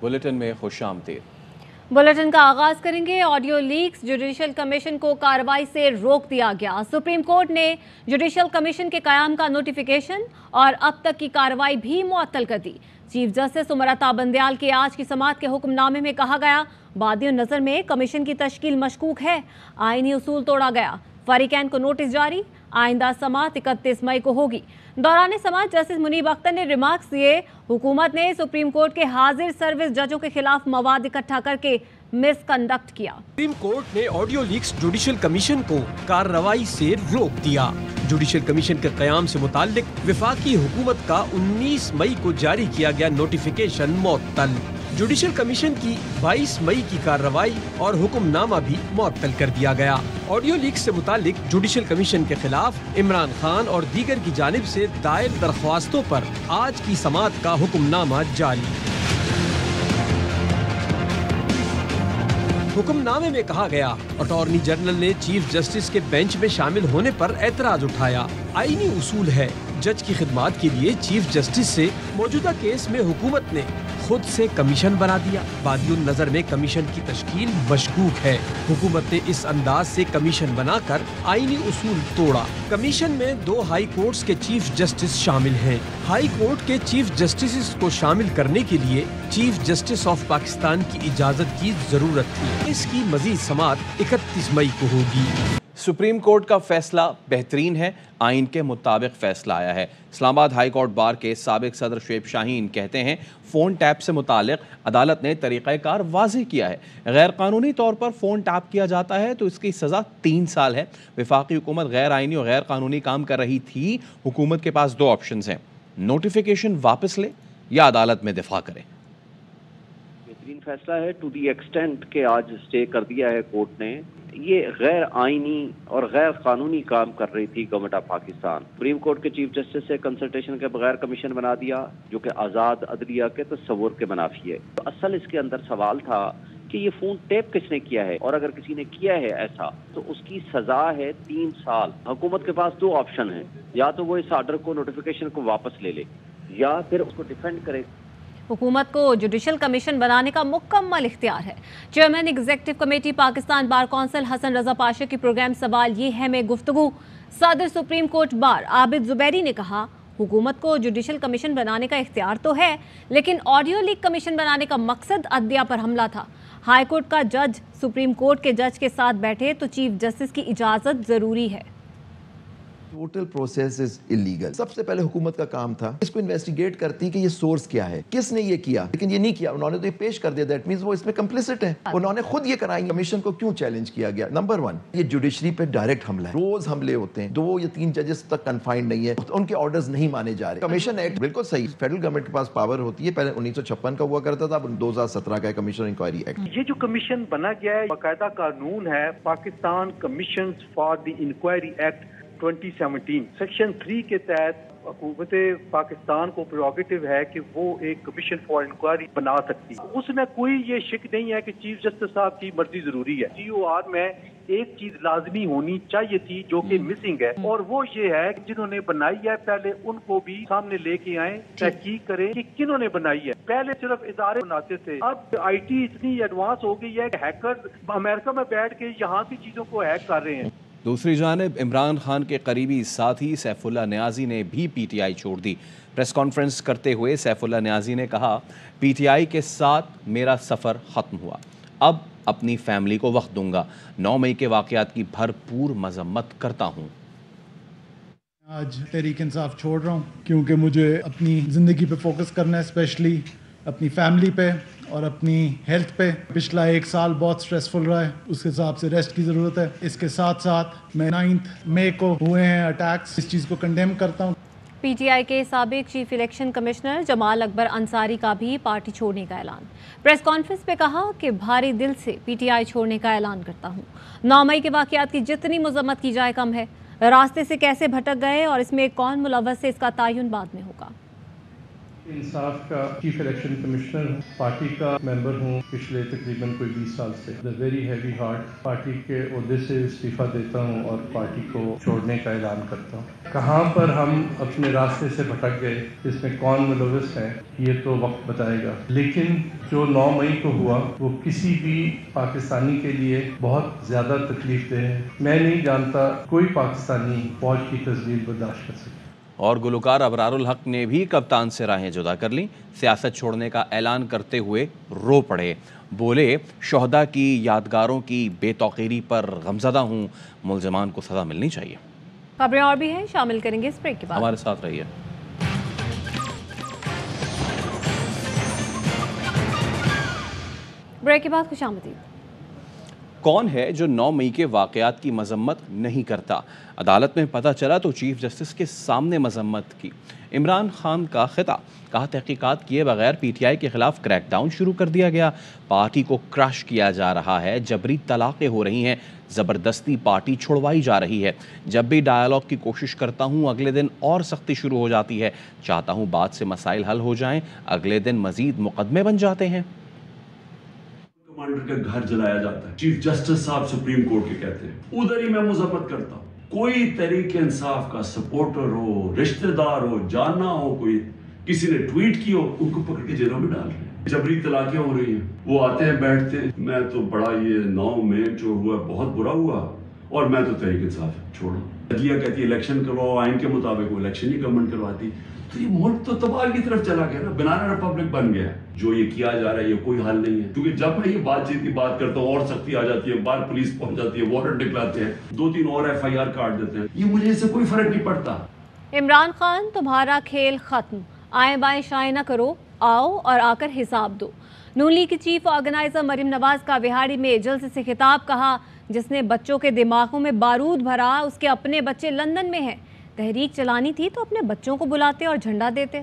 Bulletin में खुशामदीद। Bulletin का आगाज करेंगे। ऑडियो लीक्स, जुडिशल कमीशन को कार्रवाई से रोक दिया गया। सुप्रीम कोर्ट ने जुडिशल कमीशन के कयाम का नोटिफिकेशन और अब तक की कार्रवाई भी मुअत्तल कर दी। चीफ जस्टिस उमरता बंदयाल के आज की समाअत के हुक्मनामे में कहा गया, बादियों नजर में कमीशन की तश्कील मशकूक है, आईनी उसूल तोड़ा गया। फरीकैन को नोटिस जारी, आइंदा समाअत 31 मई को होगी। दौरान समाअत जस्टिस मुनीब अख्तर ने रिमार्क्स दिए, हुकूमत ने सुप्रीम कोर्ट के हाजिर सर्विस जजों के खिलाफ मवाद इकट्ठा करके मिसकंडक्ट किया। सुप्रीम कोर्ट ने ऑडियो लीक्स जुडिशल कमीशन को कार्रवाई से रोक दिया। जुडिशल कमीशन के कयाम से मुताल्लिक वफाकी हुकूमत का 19 मई को जारी किया गया नोटिफिकेशन मुअत्तल। जुडिशल कमीशन की 22 मई की कार्रवाई और हुक्मनामा भी मुअत्तल कर दिया गया। ऑडियो लीक से मुतालिक जुडिशल कमीशन के खिलाफ इमरान खान और दीगर की जानिब से दायर दरख्वास्तों पर आज की समाअत का हुक्मनामा जारी। हुक्मनामे में कहा गया, अटॉर्नी जनरल ने चीफ जस्टिस के बेंच में शामिल होने पर एतराज उठाया। आईनी उसूल है, जज की खिदमात के लिए चीफ जस्टिस से मौजूदा केस में हुकूमत ने खुद से कमीशन बना दिया। बादियों नजर में कमीशन की तश्कील मशकूक है। हुकूमत ने इस अंदाज से कमीशन बनाकर आईनी उसूल तोड़ा। कमीशन में 2 हाई कोर्ट्स के चीफ जस्टिस शामिल हैं। हाई कोर्ट के चीफ जस्टिस को शामिल करने के लिए चीफ जस्टिस ऑफ पाकिस्तान की इजाजत की जरूरत थी। इसकी मजीद समाअत 31 मई को होगी। सुप्रीम कोर्ट का फैसला बेहतरीन है, आइन के मुताबिक फैसला आया है। इस्लामाबाद हाई कोर्ट बार के साबिक सदर शुएब शाहीन कहते हैं, फ़ोन टैप से मुतालिक अदालत ने तरीक़ाकार वाज़ेह किया है। गैर कानूनी तौर पर फ़ोन टैप किया जाता है तो इसकी सज़ा 3 साल है। वफाकी हुकूमत गैर आइनी और गैर कानूनी काम कर रही थी। हुकूमत के पास 2 ऑप्शंस हैं, नोटिफिकेशन वापस ले या अदालत में दिफा करें। बेहतरीन फैसला है टू दी एक्सटेंट के आज स्टे कर दिया है कोर्ट ने। ये गैर आइनी और गैर कानूनी काम कर रही थी government of Pakistan. Supreme court के चीफ जस्टिस से कंसल्टेशन के बगैर कमीशन बना दिया, जो कि आज़ाद अदलिया के तस्वुर के मुनाफी है। तो असल इसके अंदर सवाल था कि ये फोन टेप किसने किया है, और अगर किसी ने किया है ऐसा तो उसकी सजा है 3 साल। हुकूमत के पास 2 ऑप्शन हैं, या तो वो इस आर्डर को, नोटिफिकेशन को वापस ले ले, या फिर उसको डिफेंड करे। हुकूमत को जुडिशल कमीशन बनाने का मुकम्मल इख्तियार है। Chairman executive committee Pakistan bar council Hasan Raza Pasha की प्रोग्राम सवाल ये है में गुफ्तगू। सदर supreme court bar Abid Zuberi ने कहा, हुकूमत को जुडिशल कमीशन बनाने का इख्तियार तो है, लेकिन ऑडियो लीक कमीशन बनाने का मकसद अदलिया पर हमला था। हाई कोर्ट का जज सुप्रीम कोर्ट के जज के साथ बैठे तो चीफ जस्टिस की इजाजत जरूरी है। Total process is illegal. सबसे पहले हुकूमत का काम था इसको इन्वेस्टिगेट करती कि ये सोर्स क्या है, किसने ये किया, लेकिन ये नहीं किया। उन्होंने तो ये पेश कर दिया, दैट मींस वो इसमें कंप्लिसिट है। उन्होंने खुद ये कराई। कमीशन को क्यों चैलेंज किया गया? नंबर 1, ये जुडिशरी पे डायरेक्ट हमला है। रोज हमले होते हैं, 2 या 3 जजेस तक कन्फाइंड नहीं है, उनके ऑर्डर्स नहीं माने जा रहे। कमीशन एक्ट बिल्कुल सही, फेडरल गवर्नमेंट के पास पावर होती है। पहले 1956 का हुआ करता था, अब 2017 का कमीशन इंक्वायरी एक्ट। ये जो कमीशन बना गया है, बाकायदा कानून है, Pakistan commission for the inquiry act 2017 section 3 के तहत हुकूमत पाकिस्तान को प्रोगेटिव है कि वो एक कमीशन फॉर इंक्वायरी बना सकती है। उसमें कोई ये शिक नहीं है कि चीफ जस्टिस साहब की मर्जी जरूरी है। GOR में एक चीज लाजमी होनी चाहिए थी जो कि मिसिंग है, और वो ये है कि जिन्होंने बनाई है पहले उनको भी सामने लेके आए, तहकीक करें कि किन्होंने बनाई है। पहले सिर्फ इदारे बनाते थे, अब IT इतनी एडवांस हो गई है कि हैकर अमेरिका में बैठ के यहाँ की चीजों को हैक कर रहे हैं। दूसरी जानिब इमरान खान के करीबी साथी सैफुल्लाह नियाज़ी ने भी PTI छोड़ दी। प्रेस कॉन्फ्रेंस करते हुए सैफुल्लाह नियाज़ी ने कहा, PTI के साथ मेरा सफ़र ख़त्म हुआ, अब अपनी फैमिली को वक्त दूंगा। 9 मई के वाक़यात की भरपूर मजम्मत करता हूँ। आज तहरीक इंसाफ छोड़ रहा हूँ क्योंकि मुझे अपनी ज़िंदगी पे फोकस करना है, स्पेशली अपनी फैमिली पे और अपनी हेल्थ पे। पिछला 1 साल बहुत स्ट्रेसफुल रहा है, उस हिसाब से रेस्ट की ज़रूरत है। इसके साथ साथ मैं 9 मई को हुए हैं अटैक्स, इस चीज़ को कंडेम करता हूँ। PTI के साबिक chief election commissioner Jamal Akbar Ansari का भी पार्टी छोड़ने का ऐलान। प्रेस कॉन्फ्रेंस पे कहा कि भारी दिल से PTI छोड़ने का ऐलान करता हूँ। 9 मई के वाक़यात की जितनी मजम्मत की जाए कम है। रास्ते से कैसे भटक गए और इसमें कौन मुलव्वस है, इसका तायुन बाद में होगा। انصاف کا چیف الیکشن کمشنر ہوں، پارٹی کا ممبر ہوں پچھلے تقریباً کوئی 20 سال سے. ویری ہیوی ہارٹ پارٹی کے عہدے سے استعفیٰ دیتا ہوں اور پارٹی کو چھوڑنے کا اعلان کرتا ہوں. کہاں پر ہم اپنے راستے سے بھٹک گئے، اس میں کون ملوث ہے، یہ تو وقت بتائے گا. لیکن جو 9 مئی کو ہوا وہ کسی بھی پاکستانی کے لیے بہت زیادہ تکلیف دہ ہے. میں نہیں جانتا کوئی پاکستانی فوج کی تذلیل برداشت کر سکے. اور گلوکار ابرار الحق نے بھی کپتان سے راہیں جدا کر لیں. سیاست چھوڑنے کا اعلان کرتے ہوئے رو پڑے. بولے شہداء کی یادگاروں کی بے توقیری پر غمزدہ ہوں، ملزمان کو سزا ملنی چاہیے. خبریں اور بھی ہیں، شامل کریں گے اس بریک کے بعد. ہمارے ساتھ رہیے. بریک کے بعد خوش آمدید. کون ہے جو 9 مئی کے واقعات کی مذمت نہیں کرتا؟ عدالت میں پتہ چلا تو چیف جسٹس کے سامنے مذمت کی. عمران خان کا خطاب، کہا تحقیقات کیے بغیر پی ٹی آئی کے خلاف کریک ڈاؤن شروع کر دیا گیا. پارٹی کو کرش کیا جا رہا ہے، جبری طلاقیں ہو رہی ہیں، زبردستی پارٹی چھڑوائی جا رہی ہے. جب بھی ڈائیلاگ کی کوشش کرتا ہوں اگلے دن اور سختی شروع ہو جاتی ہے. چاہتا ہوں بات سے مسائل حل ہو جائیں، اگلے دن مزید مقدمے بن جاتے ہیں. کمانڈر کا گھر جلایا جاتا ہے، چیف جسٹس صاحب سپریم کورٹ کے کہتے ہیں، ادھر ہی میں مذمت کرتا ہوں. کوئی تحریک انصاف کا سپورٹر ہو، رشتہ دار ہو، جاننا ہو، کوئی کسی نے ٹویٹ کی ہو، ان کو پکڑ کے جیلوں میں ڈال رہے ہیں. جبری طلاقیں ہو رہی ہیں، وہ آتے ہیں بیٹھتے ہیں. میں تو بڑا یہ 9 میں جو ہوا بہت برا ہوا، اور میں تو تحریک انصاف چھوڑا. عدلیہ کہتی ہے الیکشن کرواؤ، آئین کے مطابق وہ الیکشن ہی گورنمنٹ کرواتی. تو یہ ملک تو تباہ کی طرف چلا گیا نا، بنانا ریپبلک بن گیا. جو یہ کیا جا رہا ہے یہ کوئی حل نہیں ہے، کیونکہ جب میں یہ بات چیت کی بات کرتا ہوں اور سختی آ جاتی ہے، بار پولیس پہنچ جاتی ہے، وارنٹ نکلاتے ہیں، 2-3 اور FIR کاٹ دیتے ہیں. یہ مجھے اس سے کوئی فرق نہیں پڑتا. عمران خان تمہارا کھیل ختم، آئیں بائیں شائیں نہ کرو، آؤ اور آ کر حساب دو. نون لیگ کی چیف آرگنائزر مریم نواز کا بہاڑی میں جلسے سے خطاب، کہا جس نے بچوں کے دماغوں میں بارود بھرا اس کے اپنے بچے لندن میں ہیں. تحریک چلانی تھی تو اپنے بچوں کو بلاتے اور جھنڈا دیتے.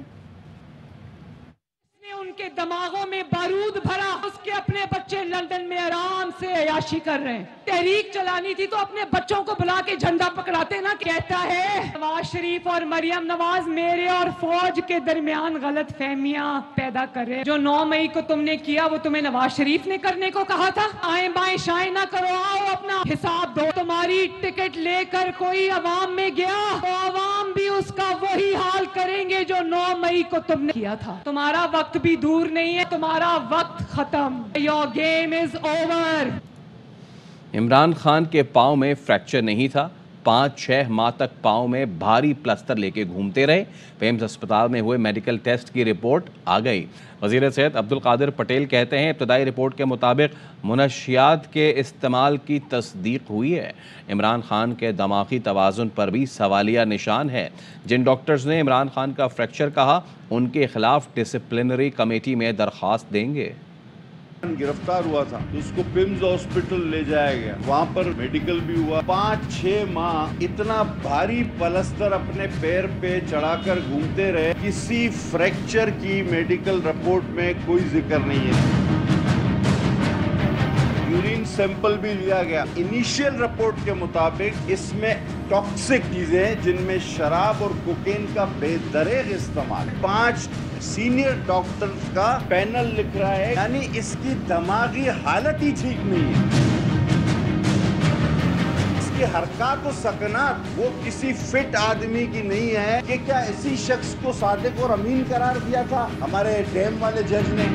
ان کے دماغوں میں بارود بھرا، اس کے اپنے بچے لندن میں آرام سے عیاشی کر رہے ہیں. تحریک چلانی تھی تو اپنے بچوں کو بلا کے جھنڈا پکڑاتے نا. کہتا ہے نواز شریف اور مریم نواز میرے اور فوج کے درمیان غلط فہمیاں پیدا کر رہے. جو 9 مئی کو تم نے کیا وہ تمہیں نواز شریف نے کرنے کو کہا تھا. آئیں بائیں شائیں نہ کرو، آؤ اپنا حساب دو. تمہاری ٹکٹ لے کر کوئی عوام میں گیا تو عوام بھی اس کا وہی حال کریں گے جو 9 مئی کو تم نے کیا تھا. تمہارا وقت بھی دور نہیں ہے، تمہارا وقت ختم. Your game is over. Imran Khan کے پاؤں میں فریکچر نہیں تھا، 5-6 ماہ تک پاؤں میں بھاری پلسٹر لے کے گھومتے رہے. پیمز اسپتال میں ہوئے میڈیکل ٹیسٹ کی رپورٹ آ گئی. وزیر صحت عبدالقادر پٹیل کہتے ہیں ابتدائی رپورٹ کے مطابق منشیات کے استعمال کی تصدیق ہوئی ہے. عمران خان کے دماغی توازن پر بھی سوالیہ نشان ہے. جن ڈاکٹرز نے عمران خان کا فریکچر کہا ان کے خلاف ڈسپلنری کمیٹی میں درخواست دیں گے. گرفتار ہوا تھا تو اس کو پیمز ہاسپٹل لے جایا گیا، وہاں پر میڈیکل بھی ہوا. 5-6 ماہ اتنا بھاری پلسٹر اپنے پیر پہ چڑھا کر گھومتے رہے. کسی فریکچر کی میڈیکل رپورٹ میں کوئی ذکر نہیں ہے. یورین سیمپل بھی لیا گیا. انیشیل رپورٹ کے مطابق اس میں ٹاکسک چیزیں جن میں شراب اور کوکین کا بے دریغ استعمال. 5 سینئر ڈاکٹر کا پینل لکھ رہا ہے، یعنی اس کی دماغی حالت ہی ٹھیک نہیں ہے. اس کی حرکات و سکنات وہ کسی فٹ آدمی کی نہیں ہے. کہ کیا اسی شخص کو صادق اور امین قرار دیا تھا ہمارے ڈیم والے جج نے؟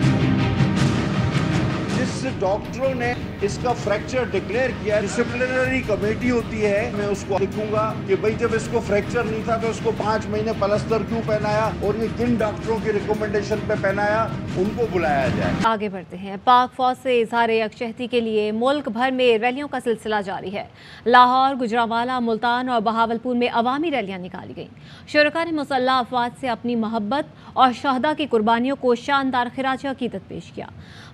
جس ڈاکٹروں نے اس کا فریکچر ڈکلیئر کیا، ڈسپلنری کمیٹی ہوتی ہے، میں اس کو لکھوں گا کہ بھئی جب اس کو فریکچر نہیں تھا تو اس کو 5 مہینے پلسٹر کیوں پہنایا اور یہ کن ڈاکٹروں کی ریکمنڈیشن پہ پہنایا، ان کو بلایا جائے. آگے بڑھتے ہیں. پاک فوج سے اظہار یکجہتی کے لیے ملک بھر میں ریلیوں کا سلسلہ جاری ہے. لاہور، گجرانوالہ، ملتان اور بہاولپور میں عوامی ریلیاں نکالی گئیں. شرکاء نے مسلح افواج سے اپنی محبت اور شہداء کی قربانیوں کو شاندار خراج عقیدت پیش کیا.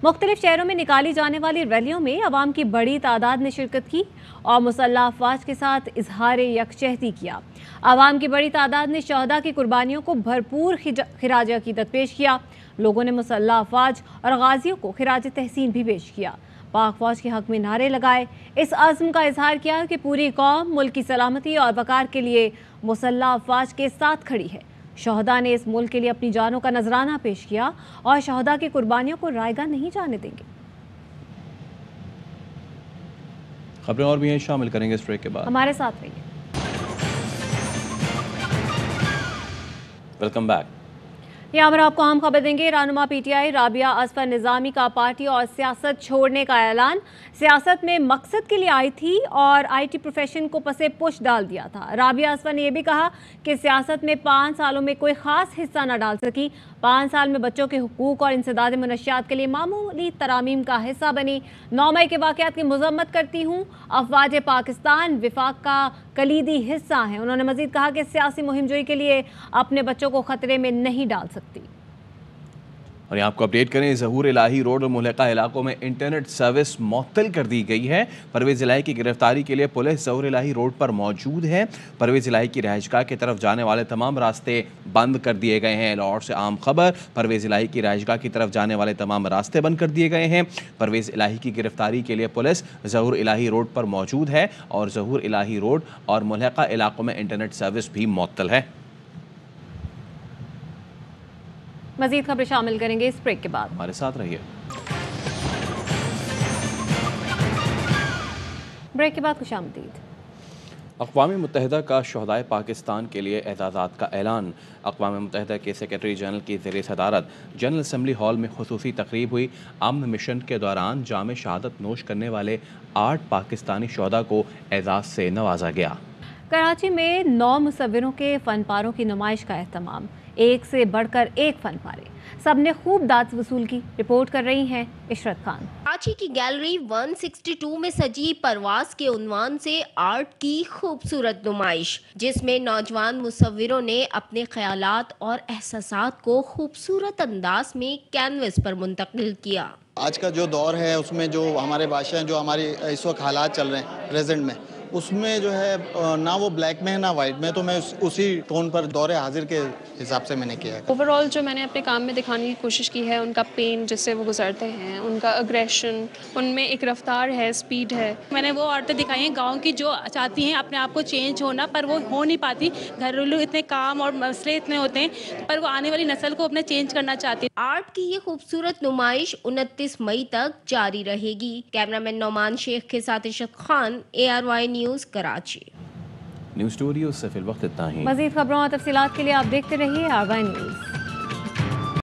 مختلف شہروں میں نکالی جانے والی ریلیوں میں عوام کی بڑی تعداد نے شرکت کی اور مسلح افواج کے ساتھ اظہار یکجہتی کیا. عوام کی بڑی تعداد نے شہداء کی قربانیوں کو بھرپور خراج عقیدت پیش کیا. لوگوں نے مسلح افواج اور غازیوں کو خراج تحسین بھی پیش کیا. پاک فوج کے حق میں نعرے لگائے. اس عزم کا اظہار کیا کہ پوری قوم ملک کی سلامتی اور وقار کے لیے مسلح افواج کے ساتھ کھڑی ہے. शहदा ने इस मुल्क के लिए अपनी जानों का नजराना पेश किया और शहदा की कुर्बानियों को रायगा नहीं जाने देंगे। खबरें और भी हैं, शामिल करेंगे इस ब्रेक के बाद। हमारे साथ रहिए। Welcome back. यहाँ पर आपको अहम खबर देंगे। रहनुमा पीटीआई राबिया असफर निज़ामी का पार्टी और सियासत छोड़ने का ऐलान। सियासत में मकसद के लिए आई थी और आईटी प्रोफेशन को पसे पुश डाल दिया था। राबिया असफर ने यह भी कहा कि सियासत में 5 सालों में कोई ख़ास हिस्सा न डाल सकी। 5 साल में बच्चों के हुकूक और इंसदाद मनशियात के लिए मामूली तरामीम का हिस्सा बनी। 9 मई के वाक़यात की मज़म्मत करती हूँ। अफवाज पाकिस्तान विफाक का कलीदी हिस्सा हैं। उन्होंने मज़ीद कहा कि सियासी मुहिमजोई के लिए अपने बच्चों को ख़तरे में नहीं डाल सकती। और यहाँ आपको अपडेट करें, ज़हूर इलाही रोड और मुल्का इलाकों में इंटरनेट सर्विस मुअत्तल कर दी गई है। परवेज़ इलाही की गिरफ्तारी के लिए पुलिस ज़हूर इलाही रोड पर मौजूद है। परवेज़ इलाही की रहायशगाह की तरफ जाने वाले तमाम रास्ते बंद कर दिए गए हैं। लाहौर से आम खबर, परवेज़ इलाही की रहायशगाह की तरफ जाने वाले तमाम रास्ते बंद कर दिए गए हैं। परवेज़ इलाही की गिरफ्तारी के लिए पुलिस ज़हूर इलाही रोड पर मौजूद है और ज़हूर इलाही रोड और मुल्का इलाकों में इंटरनेट सर्विस भी मुअत्तल है। मज़ीद खबरें शामिल करेंगे इस ब्रेक के बाद। हमारे साथ रहिए। ब्रेक के बाद खुशामदीद। अक़वाम मुत्तहिदा का शहदाए पाकिस्तान के लिए एज़ाज़ात का ऐलान। अक़वाम मुत्तहिदा के सेक्रेटरी जनरल की ज़ेर सदारत जनरल असम्बली हॉल में खुसूसी तकरीब हुई। अमन मिशन के दौरान जाम शहादत नोश करने वाले 8 पाकिस्तानी शहदा को एज़ाज़ से नवाजा गया। कराची में 9 मुसव्विरों के फ़नपारों की नुमाइश का एहतमाम। एक से बढ़कर एक फ़नपारे, सबने खूब दाद वसूल की। रिपोर्ट कर रही हैं इशरत खान। कराची की गैलरी 162 में सजी परवास के उन्वान से आर्ट की खूबसूरत नुमाइश, जिसमें नौजवान मुसव्विरों ने अपने ख्यालात और एहसासात को खूबसूरत अंदाज में कैनवस पर मुंतकिल किया। आज का जो दौर है उसमें जो हमारे बादशाह जो हमारे इस वक्त हालात चल रहे हैं प्रेजेंट में, उसमें जो है ना वो ब्लैक में है ना वाइट में, तो मैं उसी टोन पर दौरे हाजिर के हिसाब से मैंने किया है। ओवरऑल जो मैंने अपने काम में दिखाने की कोशिश की है, उनका पेन जिससे वो गुजरते हैं, उनका अग्रेशन, उनमें एक रफ्तार है, स्पीड है। मैंने वो औरतें दिखाई हैं गांव की जो चाहती हैं अपने आप को चेंज होना, पर वो हो नहीं पाती। घरेलू इतने काम और मसले इतने होते हैं, पर वो आने वाली नस्ल को अपने चेंज करना चाहती है। आर्ट की ये खूबसूरत नुमाइश 29 मई तक जारी रहेगी। कैमरामैन नौमान शेख के साथ Ishrat Khan, ARY news, Karachi. News studio से फिल वक्त इतना ही। मज़ीद खबरों और तफसीलात के लिए आप देखते रहिए ARY न्यूज़।